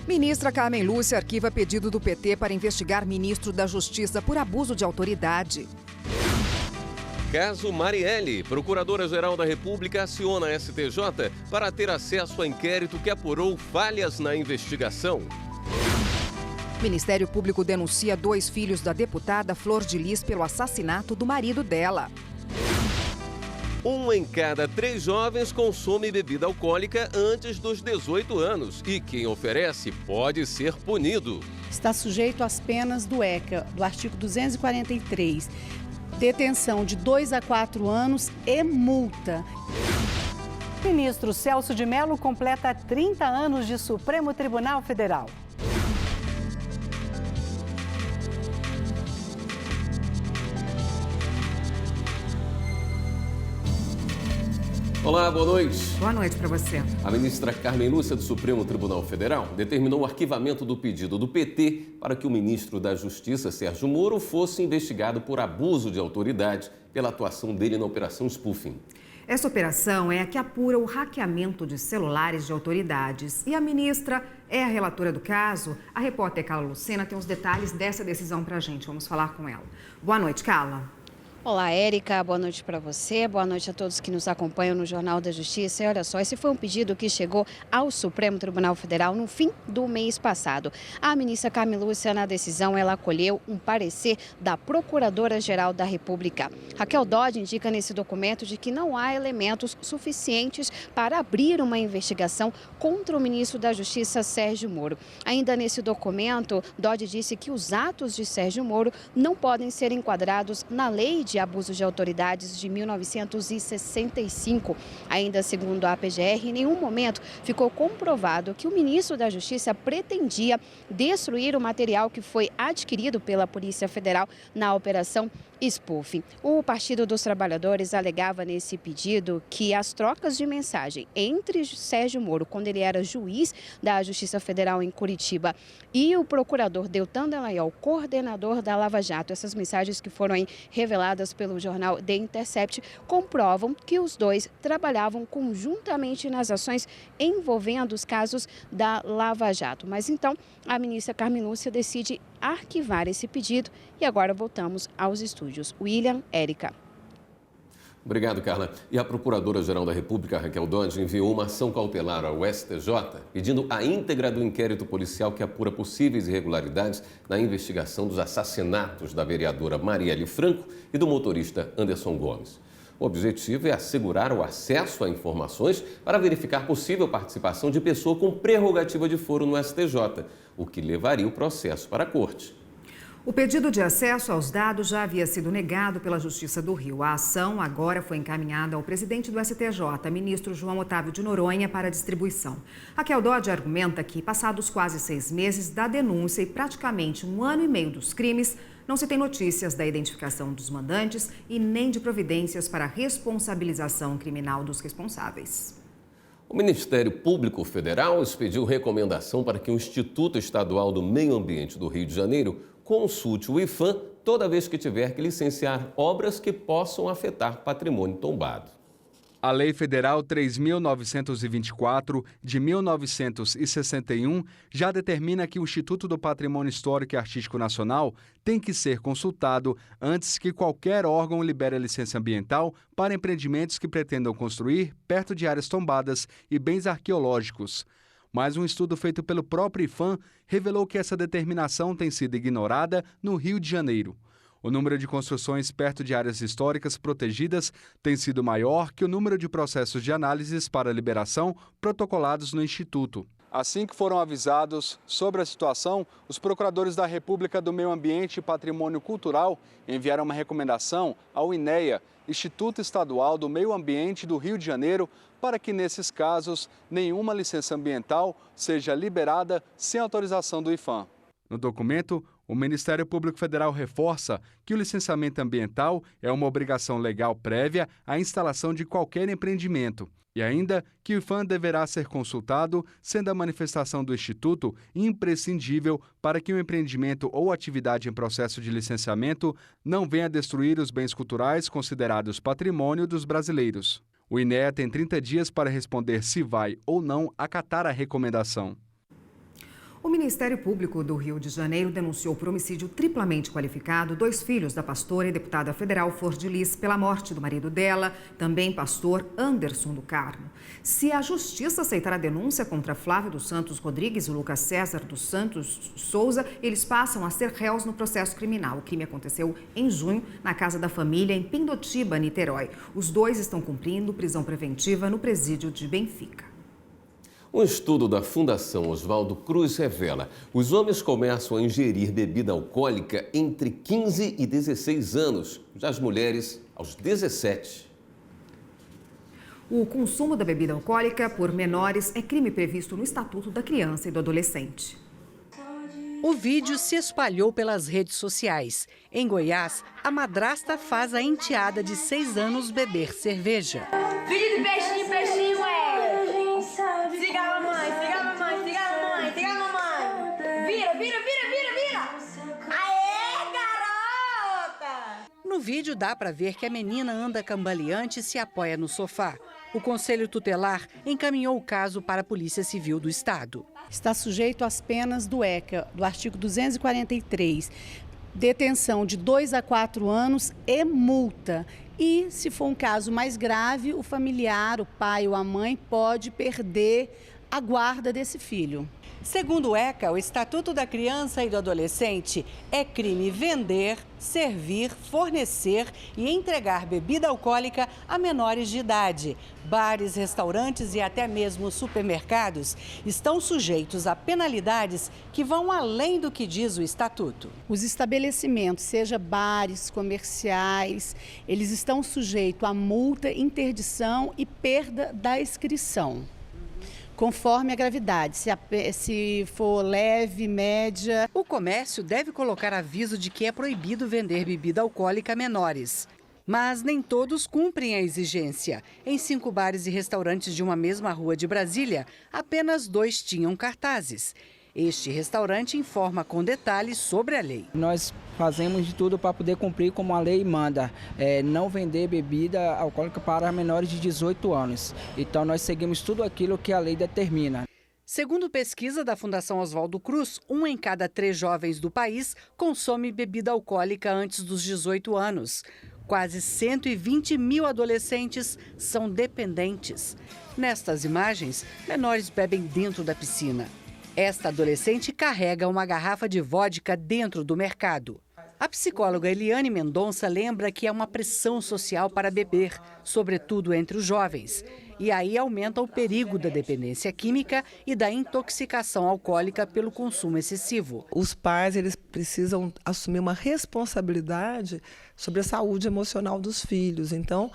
Ministra Carmen Lúcia arquiva pedido do PT para investigar ministro da Justiça por abuso de autoridade. Caso Marielle, Procuradora-Geral da República aciona a STJ para ter acesso a inquérito que apurou falhas na investigação. Ministério Público denuncia 2 filhos da deputada Flor de Lis pelo assassinato do marido dela. 1 em cada 3 jovens consome bebida alcoólica antes dos 18 anos e quem oferece pode ser punido. Está sujeito às penas do ECA, do artigo 243. Detenção de 2 a 4 anos e multa. O ministro Celso de Mello completa 30 anos de Supremo Tribunal Federal. Olá, boa noite. Boa noite para você. A ministra Carmen Lúcia do Supremo Tribunal Federal determinou o arquivamento do pedido do PT para que o ministro da Justiça, Sérgio Moro, fosse investigado por abuso de autoridade pela atuação dele na Operação Spoofing. Essa operação é a que apura o hackeamento de celulares de autoridades. E a ministra é a relatora do caso. A repórter Carla Lucena tem os detalhes dessa decisão para a gente. Vamos falar com ela. Boa noite, Carla. Olá, Érica. Boa noite para você. Boa noite a todos que nos acompanham no Jornal da Justiça. E olha só, esse foi um pedido que chegou ao Supremo Tribunal Federal no fim do mês passado. A ministra Carmen Lúcia, na decisão, ela acolheu um parecer da Procuradora-Geral da República. Raquel Dodge indica nesse documento de que não há elementos suficientes para abrir uma investigação contra o ministro da Justiça, Sérgio Moro. Ainda nesse documento, Dodge disse que os atos de Sérgio Moro não podem ser enquadrados na lei de abuso de autoridades de 1965. Ainda segundo a PGR, em nenhum momento ficou comprovado que o ministro da Justiça pretendia destruir o material que foi adquirido pela Polícia Federal na Operação Spoofing. O Partido dos Trabalhadores alegava nesse pedido que as trocas de mensagem entre Sérgio Moro, quando ele era juiz da Justiça Federal em Curitiba, e o procurador Deltan Dallagnol, coordenador da Lava Jato, essas mensagens que foram reveladas pelo jornal The Intercept, comprovam que os dois trabalhavam conjuntamente nas ações envolvendo os casos da Lava Jato. Mas então, a ministra Carmen Lúcia decide arquivar esse pedido e agora voltamos aos estúdios. William, Érica. Obrigado, Carla. E a Procuradora-Geral da República, Raquel Dodge, enviou uma ação cautelar ao STJ pedindo a íntegra do inquérito policial que apura possíveis irregularidades na investigação dos assassinatos da vereadora Marielle Franco e do motorista Anderson Gomes. O objetivo é assegurar o acesso a informações para verificar possível participação de pessoa com prerrogativa de foro no STJ, o que levaria o processo para a Corte. O pedido de acesso aos dados já havia sido negado pela Justiça do Rio. A ação agora foi encaminhada ao presidente do STJ, ministro João Otávio de Noronha, para distribuição. Raquel Dodge argumenta que, passados quase 6 meses da denúncia e praticamente 1 ano e meio dos crimes, não se tem notícias da identificação dos mandantes e nem de providências para a responsabilização criminal dos responsáveis. O Ministério Público Federal expediu recomendação para que o Instituto Estadual do Meio Ambiente do Rio de Janeiro consulte o IPHAN toda vez que tiver que licenciar obras que possam afetar patrimônio tombado. A Lei Federal 3.924, de 1961, já determina que o Instituto do Patrimônio Histórico e Artístico Nacional tem que ser consultado antes que qualquer órgão libere a licença ambiental para empreendimentos que pretendam construir perto de áreas tombadas e bens arqueológicos. Mas um estudo feito pelo próprio IPHAN revelou que essa determinação tem sido ignorada no Rio de Janeiro. O número de construções perto de áreas históricas protegidas tem sido maior que o número de processos de análises para liberação protocolados no Instituto. Assim que foram avisados sobre a situação, os procuradores da República do Meio Ambiente e Patrimônio Cultural enviaram uma recomendação ao INEA, Instituto Estadual do Meio Ambiente do Rio de Janeiro, para que, nesses casos, nenhuma licença ambiental seja liberada sem autorização do IPHAN. No documento, o Ministério Público Federal reforça que o licenciamento ambiental é uma obrigação legal prévia à instalação de qualquer empreendimento. E ainda que o IPHAN deverá ser consultado, sendo a manifestação do Instituto imprescindível para que o empreendimento ou atividade em processo de licenciamento não venha destruir os bens culturais considerados patrimônio dos brasileiros. O INEA tem 30 dias para responder se vai ou não acatar a recomendação. O Ministério Público do Rio de Janeiro denunciou por homicídio triplamente qualificado 2 filhos da pastora e deputada federal Flor de Lis pela morte do marido dela, também pastor Anderson do Carmo. Se a Justiça aceitar a denúncia contra Flávio dos Santos Rodrigues e Lucas César dos Santos Souza, eles passam a ser réus no processo criminal. O crime aconteceu em junho na casa da família em Pindotiba, Niterói. Os 2 estão cumprindo prisão preventiva no presídio de Benfica. Um estudo da Fundação Oswaldo Cruz revela que os homens começam a ingerir bebida alcoólica entre 15 e 16 anos, já as mulheres aos 17. O consumo da bebida alcoólica por menores é crime previsto no Estatuto da Criança e do Adolescente. O vídeo se espalhou pelas redes sociais. Em Goiás, a madrasta faz a enteada de 6 anos beber cerveja. Vídeo de peixinho, peixinho, Siga a mamãe, siga a mamãe, siga a mamãe, siga a mamãe. Vira, vira, vira, vira, vira. Aê, garota! No vídeo dá para ver que a menina anda cambaleante e se apoia no sofá. O Conselho Tutelar encaminhou o caso para a Polícia Civil do Estado. Está sujeito às penas do ECA, do artigo 243, detenção de 2 a 4 anos e multa. E, se for um caso mais grave, o familiar, o pai ou a mãe, pode perder a guarda desse filho. Segundo o ECA, o Estatuto da Criança e do Adolescente, é crime vender, servir, fornecer e entregar bebida alcoólica a menores de idade. Bares, restaurantes e até mesmo supermercados estão sujeitos a penalidades que vão além do que diz o Estatuto. Os estabelecimentos, seja bares, comerciais, eles estão sujeitos a multa, interdição e perda da inscrição, conforme a gravidade, se for leve, média. O comércio deve colocar aviso de que é proibido vender bebida alcoólica a menores. Mas nem todos cumprem a exigência. Em 5 bares e restaurantes de uma mesma rua de Brasília, apenas 2 tinham cartazes. Este restaurante informa com detalhes sobre a lei. Nós fazemos de tudo para poder cumprir como a lei manda, não vender bebida alcoólica para menores de 18 anos. Então nós seguimos tudo aquilo que a lei determina. Segundo pesquisa da Fundação Oswaldo Cruz, 1 em cada 3 jovens do país consome bebida alcoólica antes dos 18 anos. Quase 120 mil adolescentes são dependentes. Nestas imagens, menores bebem dentro da piscina. Esta adolescente carrega uma garrafa de vodka dentro do mercado. A psicóloga Eliane Mendonça lembra que é uma pressão social para beber, sobretudo entre os jovens. E aí aumenta o perigo da dependência química e da intoxicação alcoólica pelo consumo excessivo. Os pais, eles precisam assumir uma responsabilidade sobre a saúde emocional dos filhos. Então,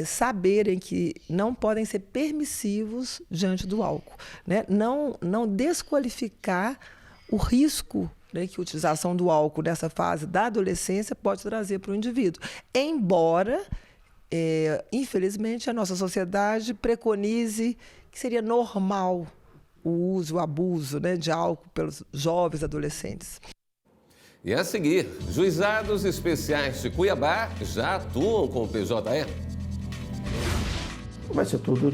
saberem que não podem ser permissivos diante do álcool, né? Não desqualificar o risco, né, que a utilização do álcool nessa fase da adolescência pode trazer para o indivíduo. Embora, infelizmente, a nossa sociedade preconize que seria normal o uso, o abuso, né, de álcool pelos jovens adolescentes. E a seguir, juizados especiais de Cuiabá já atuam com o PJE. Vai ser tudo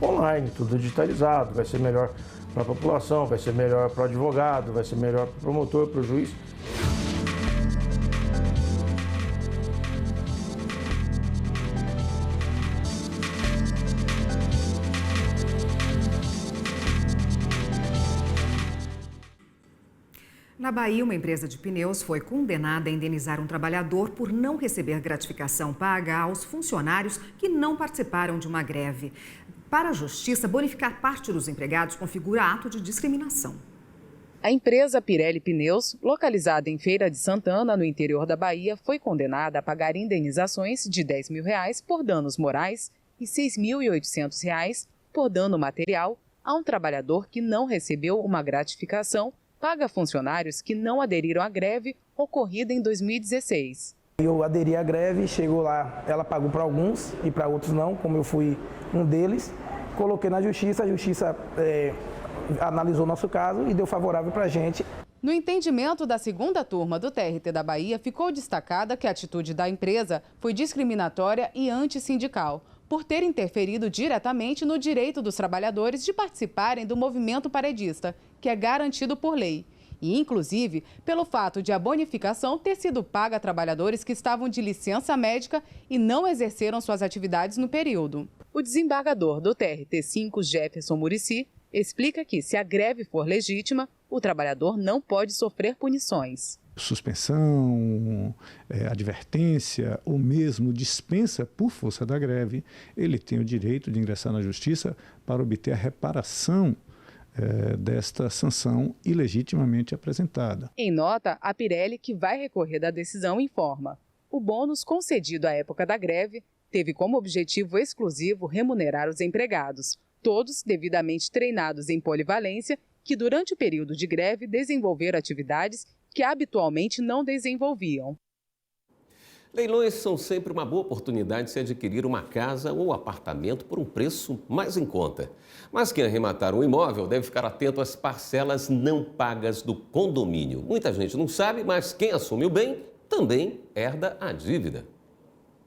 online, tudo digitalizado, vai ser melhor para a população, vai ser melhor para o advogado, vai ser melhor para o promotor, para o juiz. Na Bahia, uma empresa de pneus foi condenada a indenizar um trabalhador por não receber gratificação paga aos funcionários que não participaram de uma greve. Para a Justiça, bonificar parte dos empregados configura ato de discriminação. A empresa Pirelli Pneus, localizada em Feira de Santana, no interior da Bahia, foi condenada a pagar indenizações de R$10 mil por danos morais e R$6.800 por dano material a um trabalhador que não recebeu uma gratificação paga a funcionários que não aderiram à greve ocorrida em 2016. Eu aderi à greve, chegou lá, ela pagou para alguns e para outros não, como eu fui um deles. Coloquei na justiça, a justiça analisou nosso caso e deu favorável para a gente. No entendimento da segunda turma do TRT da Bahia, ficou destacada que a atitude da empresa foi discriminatória e antissindical. por ter interferido diretamente no direito dos trabalhadores de participarem do movimento paredista, que é garantido por lei. E, inclusive, pelo fato de a bonificação ter sido paga a trabalhadores que estavam de licença médica e não exerceram suas atividades no período. O desembargador do TRT5, Jefferson Muricy, explica que, se a greve for legítima, o trabalhador não pode sofrer punições. Suspensão, advertência ou mesmo dispensa por força da greve, ele tem o direito de ingressar na justiça para obter a reparação desta sanção ilegitimamente apresentada. Em nota, a Pirelli, que vai recorrer da decisão, informa: o bônus concedido à época da greve teve como objetivo exclusivo remunerar os empregados, todos devidamente treinados em polivalência, que durante o período de greve desenvolveram atividades que habitualmente não desenvolviam. Leilões são sempre uma boa oportunidade de se adquirir uma casa ou apartamento por um preço mais em conta. Mas quem arrematar um imóvel deve ficar atento às parcelas não pagas do condomínio. Muita gente não sabe, mas quem assume o bem também herda a dívida.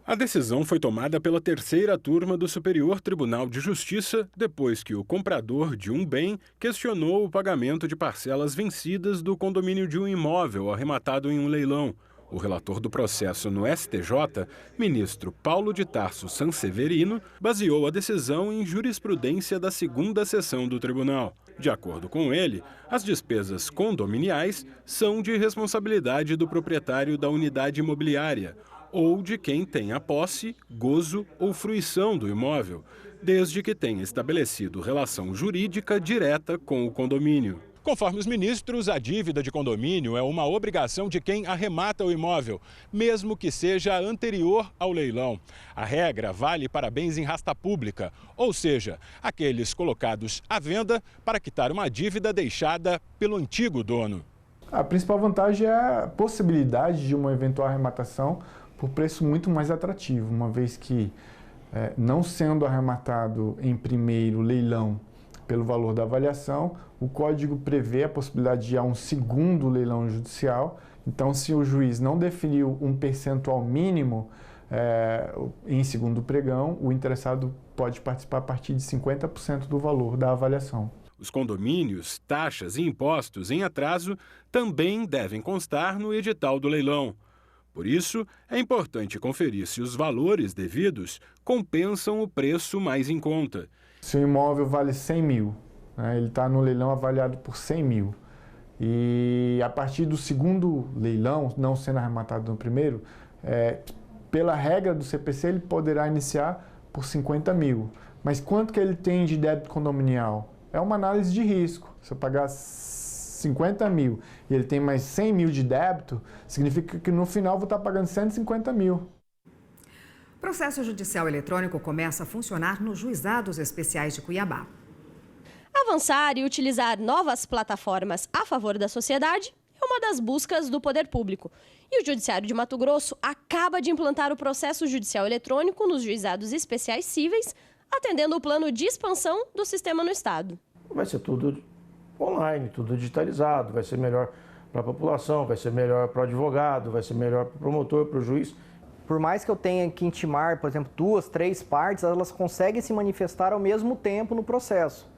A decisão foi tomada pela terceira turma do Superior Tribunal de Justiça, depois que o comprador de um bem questionou o pagamento de parcelas vencidas do condomínio de um imóvel arrematado em um leilão. O relator do processo no STJ, ministro Paulo de Tarso Sanseverino, baseou a decisão em jurisprudência da segunda sessão do tribunal. De acordo com ele, as despesas condominiais são de responsabilidade do proprietário da unidade imobiliária ou de quem tem a posse, gozo ou fruição do imóvel, desde que tenha estabelecido relação jurídica direta com o condomínio. Conforme os ministros, a dívida de condomínio é uma obrigação de quem arremata o imóvel, mesmo que seja anterior ao leilão. A regra vale para bens em rasta pública, ou seja, aqueles colocados à venda para quitar uma dívida deixada pelo antigo dono. A principal vantagem é a possibilidade de uma eventual arrematação por preço muito mais atrativo, uma vez que, não sendo arrematado em primeiro leilão pelo valor da avaliação, o Código prevê a possibilidade de ir a um segundo leilão judicial. Então, se o juiz não definiu um percentual mínimo em segundo pregão, o interessado pode participar a partir de 50% do valor da avaliação. Os condomínios, taxas e impostos em atraso também devem constar no edital do leilão. Por isso, é importante conferir se os valores devidos compensam o preço mais em conta. Se o imóvel vale 100 mil, ele está no leilão avaliado por 100 mil. E a partir do segundo leilão, não sendo arrematado no primeiro, pela regra do CPC, ele poderá iniciar por 50 mil. Mas quanto que ele tem de débito condominial? É uma análise de risco. Se eu pagar 50 mil e ele tem mais 100 mil de débito, significa que no final eu vou estar pagando 150 mil. O processo judicial eletrônico começa a funcionar nos juizados especiais de Cuiabá. Avançar e utilizar novas plataformas a favor da sociedade é uma das buscas do poder público. E o Judiciário de Mato Grosso acaba de implantar o processo judicial eletrônico nos juizados especiais cíveis, atendendo o plano de expansão do sistema no estado. Vai ser tudo online, tudo digitalizado, vai ser melhor para a população, vai ser melhor para o advogado, vai ser melhor para o promotor, para o juiz. Por mais que eu tenha que intimar, por exemplo, 2, 3 partes, elas conseguem se manifestar ao mesmo tempo no processo.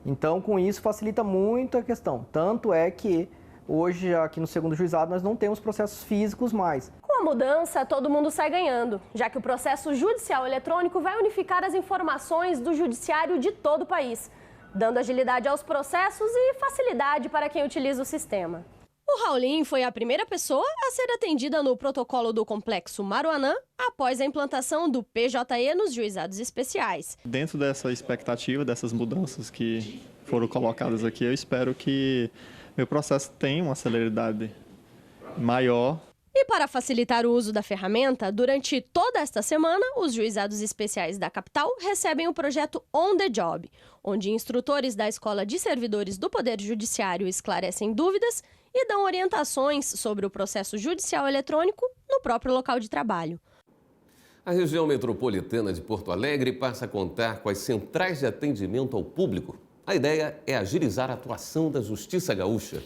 Então, com isso, facilita muito a questão. Tanto é que hoje, aqui no segundo juizado, nós não temos processos físicos mais. Com a mudança, todo mundo sai ganhando, já que o processo judicial eletrônico vai unificar as informações do judiciário de todo o país, dando agilidade aos processos e facilidade para quem utiliza o sistema. O Raulin foi a primeira pessoa a ser atendida no protocolo do Complexo Maruanã após a implantação do PJE nos juizados especiais. Dentro dessa expectativa, dessas mudanças que foram colocadas aqui, eu espero que meu processo tenha uma celeridade maior. E para facilitar o uso da ferramenta, durante toda esta semana, os juizados especiais da capital recebem o projeto On the Job, onde instrutores da Escola de Servidores do Poder Judiciário esclarecem dúvidas e dão orientações sobre o processo judicial eletrônico no próprio local de trabalho. A região metropolitana de Porto Alegre passa a contar com as centrais de atendimento ao público. A ideia é agilizar a atuação da Justiça Gaúcha.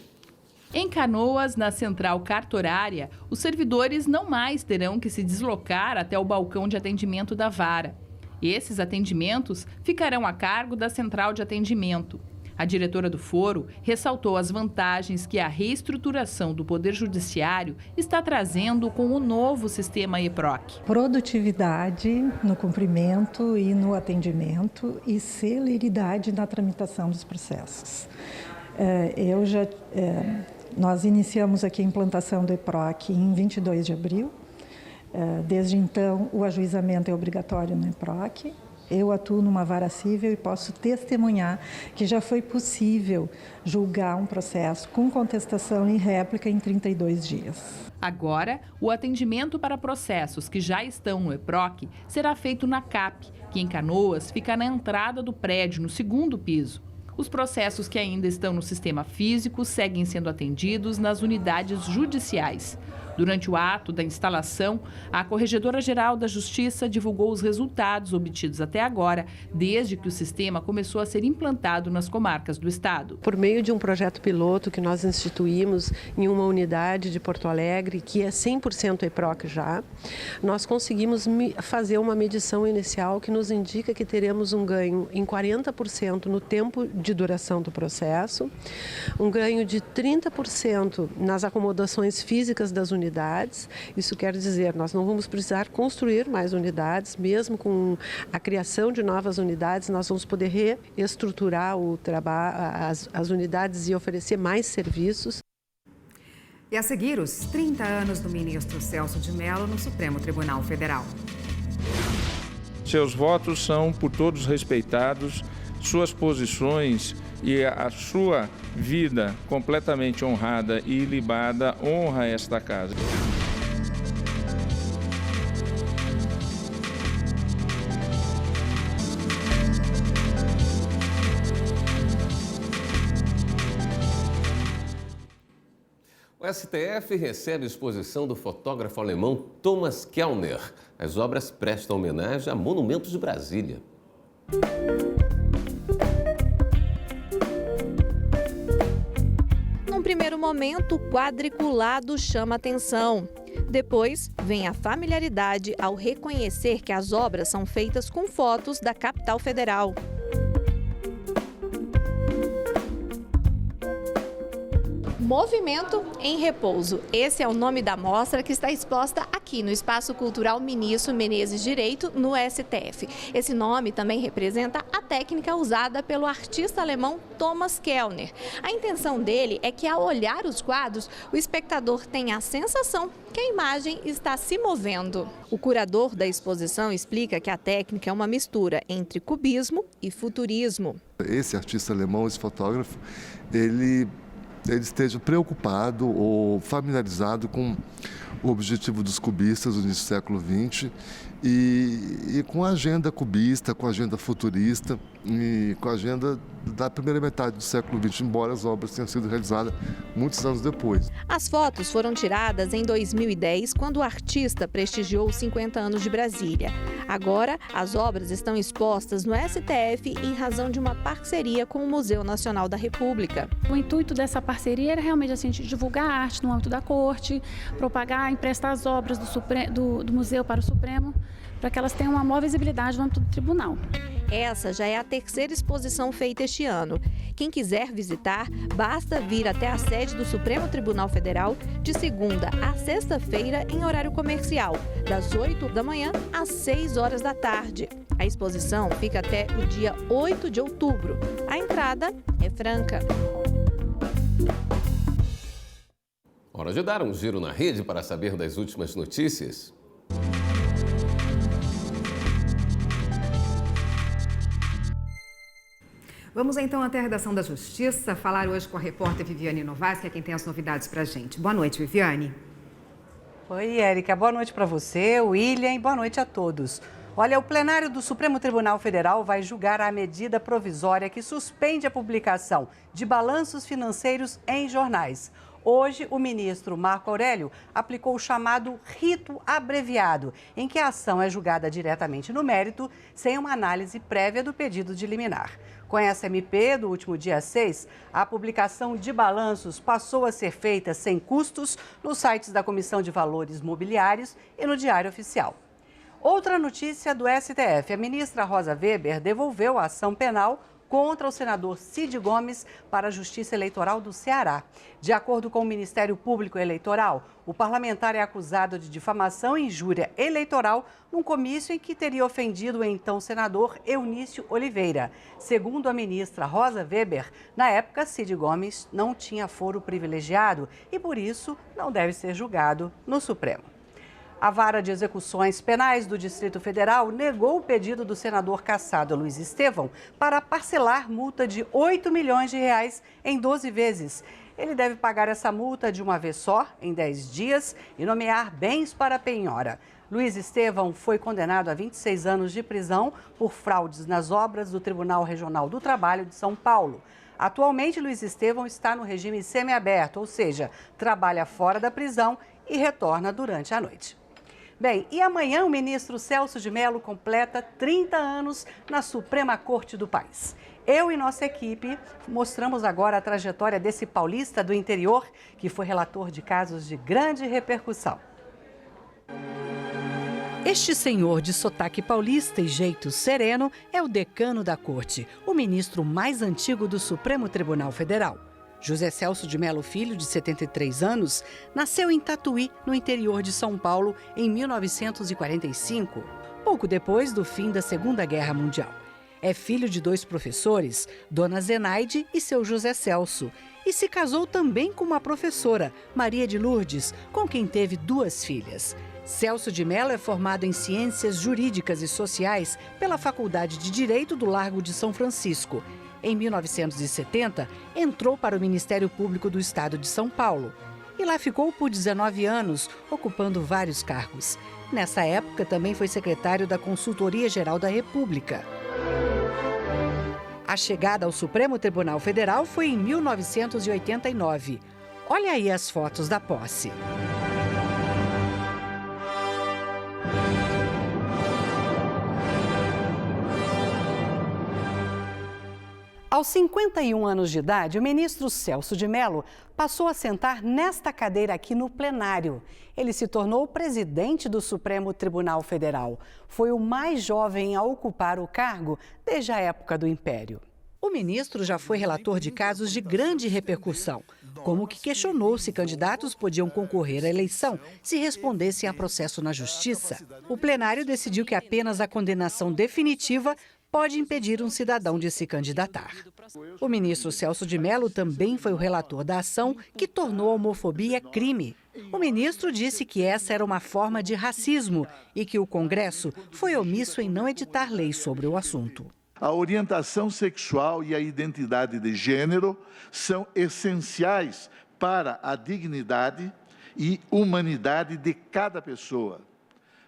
Em Canoas, na central cartorária, os servidores não mais terão que se deslocar até o balcão de atendimento da vara. Esses atendimentos ficarão a cargo da Central de Atendimento. A diretora do foro ressaltou as vantagens que a reestruturação do Poder Judiciário está trazendo com o novo sistema EPROC. Produtividade no cumprimento e no atendimento e celeridade na tramitação dos processos. Nós iniciamos aqui a implantação do EPROC em 22 de abril. Desde então, o ajuizamento é obrigatório no EPROC. Eu atuo numa vara civil e posso testemunhar que já foi possível julgar um processo com contestação e réplica em 32 dias. Agora, o atendimento para processos que já estão no EPROC será feito na CAP, que em Canoas fica na entrada do prédio, no segundo piso. Os processos que ainda estão no sistema físico seguem sendo atendidos nas unidades judiciais. Durante o ato da instalação, a Corregedora-Geral da Justiça divulgou os resultados obtidos até agora, desde que o sistema começou a ser implantado nas comarcas do estado. Por meio de um projeto piloto que nós instituímos em uma unidade de Porto Alegre, que é 100% EPROC já, nós conseguimos fazer uma medição inicial que nos indica que teremos um ganho em 40% no tempo de duração do processo, um ganho de 30% nas acomodações físicas das unidades. Isso quer dizer, nós não vamos precisar construir mais unidades, mesmo com a criação de novas unidades, nós vamos poder reestruturar o trabalho, as unidades e oferecer mais serviços. E a seguir, os 30 anos do ministro Celso de Mello no Supremo Tribunal Federal. Seus votos são por todos respeitados, suas posições e a sua vida completamente honrada e ilibada honra esta casa. O STF recebe a exposição do fotógrafo alemão Thomas Kellner. As obras prestam homenagem a monumentos de Brasília. Num primeiro momento, o quadriculado chama atenção. Depois, vem a familiaridade ao reconhecer que as obras são feitas com fotos da capital federal. Movimento em Repouso. Esse é o nome da mostra que está exposta aqui no Espaço Cultural Ministro Menezes Direito, no STF. Esse nome também representa a técnica usada pelo artista alemão Thomas Kellner. A intenção dele é que, ao olhar os quadros, o espectador tenha a sensação que a imagem está se movendo. O curador da exposição explica que a técnica é uma mistura entre cubismo e futurismo. Esse artista alemão, esse fotógrafo, ele esteja preocupado ou familiarizado com o objetivo dos cubistas no início do século XX e com a agenda cubista, com a agenda futurista e com a agenda da primeira metade do século XX, embora as obras tenham sido realizadas muitos anos depois. As fotos foram tiradas em 2010, quando o artista prestigiou os 50 anos de Brasília. Agora, as obras estão expostas no STF em razão de uma parceria com o Museu Nacional da República. O intuito dessa parceria era realmente assim, divulgar a arte no âmbito da corte, propagar, emprestar as obras do museu para o Supremo, para que elas tenham uma maior visibilidade no âmbito do tribunal. Essa já é a terceira exposição feita este ano. Quem quiser visitar, basta vir até a sede do Supremo Tribunal Federal de segunda a sexta-feira em horário comercial, das 8 da manhã às 6 horas da tarde. A exposição fica até o dia 8 de outubro. A entrada é franca. Hora de dar um giro na rede para saber das últimas notícias. Vamos então até a redação da Justiça, falar hoje com a repórter Viviane Novaes, que é quem tem as novidades para a gente. Boa noite, Viviane. Oi, Érica. Boa noite para você, William, e boa noite a todos. Olha, o plenário do Supremo Tribunal Federal vai julgar a medida provisória que suspende a publicação de balanços financeiros em jornais. Hoje, o ministro Marco Aurélio aplicou o chamado rito abreviado, em que a ação é julgada diretamente no mérito, sem uma análise prévia do pedido de liminar. Com essa MP, do último dia 6, a publicação de balanços passou a ser feita sem custos nos sites da Comissão de Valores Mobiliários e no Diário Oficial. Outra notícia do STF. A ministra Rosa Weber devolveu a ação penal contra o senador Cid Gomes para a Justiça Eleitoral do Ceará. De acordo com o Ministério Público Eleitoral, o parlamentar é acusado de difamação e injúria eleitoral num comício em que teria ofendido o então senador Eunício Oliveira. Segundo a ministra Rosa Weber, na época Cid Gomes não tinha foro privilegiado e, por isso, não deve ser julgado no Supremo. A Vara de Execuções Penais do Distrito Federal negou o pedido do senador cassado Luiz Estevão para parcelar multa de R$ 8 milhões em 12 vezes. Ele deve pagar essa multa de uma vez só, em 10 dias, e nomear bens para a penhora. Luiz Estevão foi condenado a 26 anos de prisão por fraudes nas obras do Tribunal Regional do Trabalho de São Paulo. Atualmente, Luiz Estevão está no regime semiaberto, ou seja, trabalha fora da prisão e retorna durante a noite. Bem, e amanhã o ministro Celso de Mello completa 30 anos na Suprema Corte do país. Eu e nossa equipe mostramos agora a trajetória desse paulista do interior, que foi relator de casos de grande repercussão. Este senhor de sotaque paulista e jeito sereno é o decano da corte, o ministro mais antigo do Supremo Tribunal Federal. José Celso de Mello Filho, de 73 anos, nasceu em Tatuí, no interior de São Paulo, em 1945, pouco depois do fim da Segunda Guerra Mundial. É filho de 2 professores, Dona Zenaide e seu José Celso, e se casou também com uma professora, Maria de Lourdes, com quem teve 2 filhas. Celso de Mello é formado em Ciências Jurídicas e Sociais pela Faculdade de Direito do Largo de São Francisco. Em 1970, entrou para o Ministério Público do Estado de São Paulo. E lá ficou por 19 anos, ocupando vários cargos. Nessa época, também foi secretário da Consultoria Geral da República. A chegada ao Supremo Tribunal Federal foi em 1989. Olha aí as fotos da posse. Aos 51 anos de idade, o ministro Celso de Mello passou a sentar nesta cadeira aqui no plenário. Ele se tornou presidente do Supremo Tribunal Federal. Foi o mais jovem a ocupar o cargo desde a época do Império. O ministro já foi relator de casos de grande repercussão, como o que questionou se candidatos podiam concorrer à eleição se respondessem a processo na Justiça. O plenário decidiu que apenas a condenação definitiva pode impedir um cidadão de se candidatar. O ministro Celso de Mello também foi o relator da ação que tornou a homofobia crime. O ministro disse que essa era uma forma de racismo e que o Congresso foi omisso em não editar leis sobre o assunto. A orientação sexual e a identidade de gênero são essenciais para a dignidade e humanidade de cada pessoa.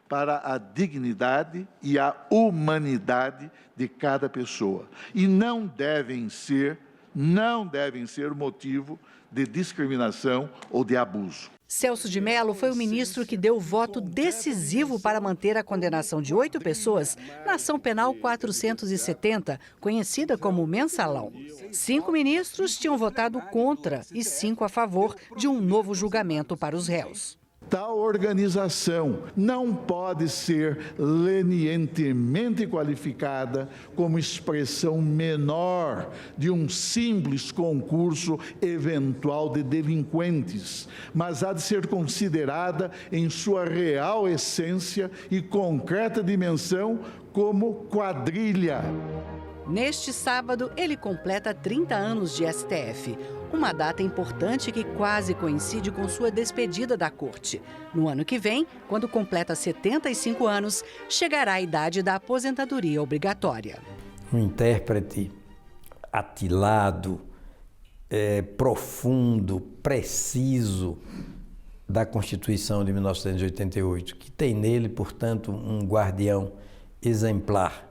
Para a dignidade e a humanidade de cada pessoa. E não devem ser motivo de discriminação ou de abuso. Celso de Mello foi o ministro que deu o voto decisivo para manter a condenação de 8 pessoas na ação penal 470, conhecida como Mensalão. 5 ministros tinham votado contra e 5 a favor de um novo julgamento para os réus. Tal organização não pode ser lenientemente qualificada como expressão menor de um simples concurso eventual de delinquentes, mas há de ser considerada em sua real essência e concreta dimensão como quadrilha. Neste sábado, ele completa 30 anos de STF. Uma data importante que quase coincide com sua despedida da corte. No ano que vem, quando completa 75 anos, chegará a idade da aposentadoria obrigatória. Um intérprete atilado, profundo, preciso da Constituição de 1988, que tem nele, portanto, um guardião exemplar,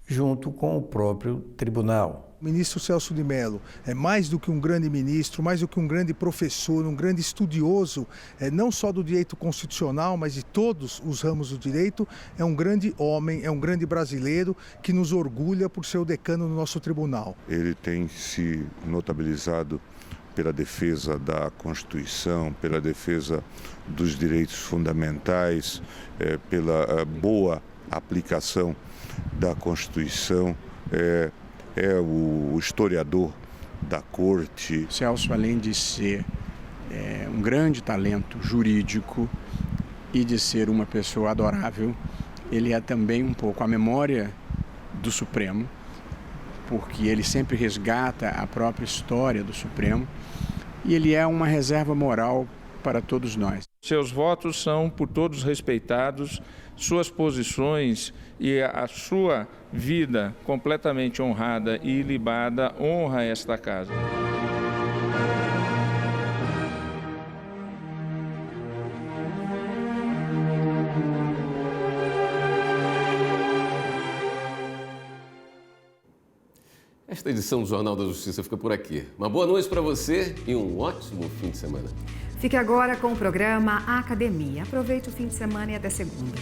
junto com o próprio tribunal. O ministro Celso de Mello é mais do que um grande ministro, mais do que um grande professor, um grande estudioso, não só do direito constitucional, mas de todos os ramos do direito. É um grande homem, é um grande brasileiro que nos orgulha por ser o decano do nosso tribunal. Ele tem se notabilizado pela defesa da Constituição, pela defesa dos direitos fundamentais, pela boa aplicação da Constituição, é o historiador da corte. Celso, além de ser um grande talento jurídico e de ser uma pessoa adorável, ele é também um pouco a memória do Supremo, porque ele sempre resgata a própria história do Supremo e ele é uma reserva moral para todos nós. Seus votos são por todos respeitados, suas posições e a sua vida completamente honrada e ilibada honra esta casa. Esta edição do Jornal da Justiça fica por aqui. Uma boa noite para você e um ótimo fim de semana. Fique agora com o programa Academia. Aproveite o fim de semana e até segunda.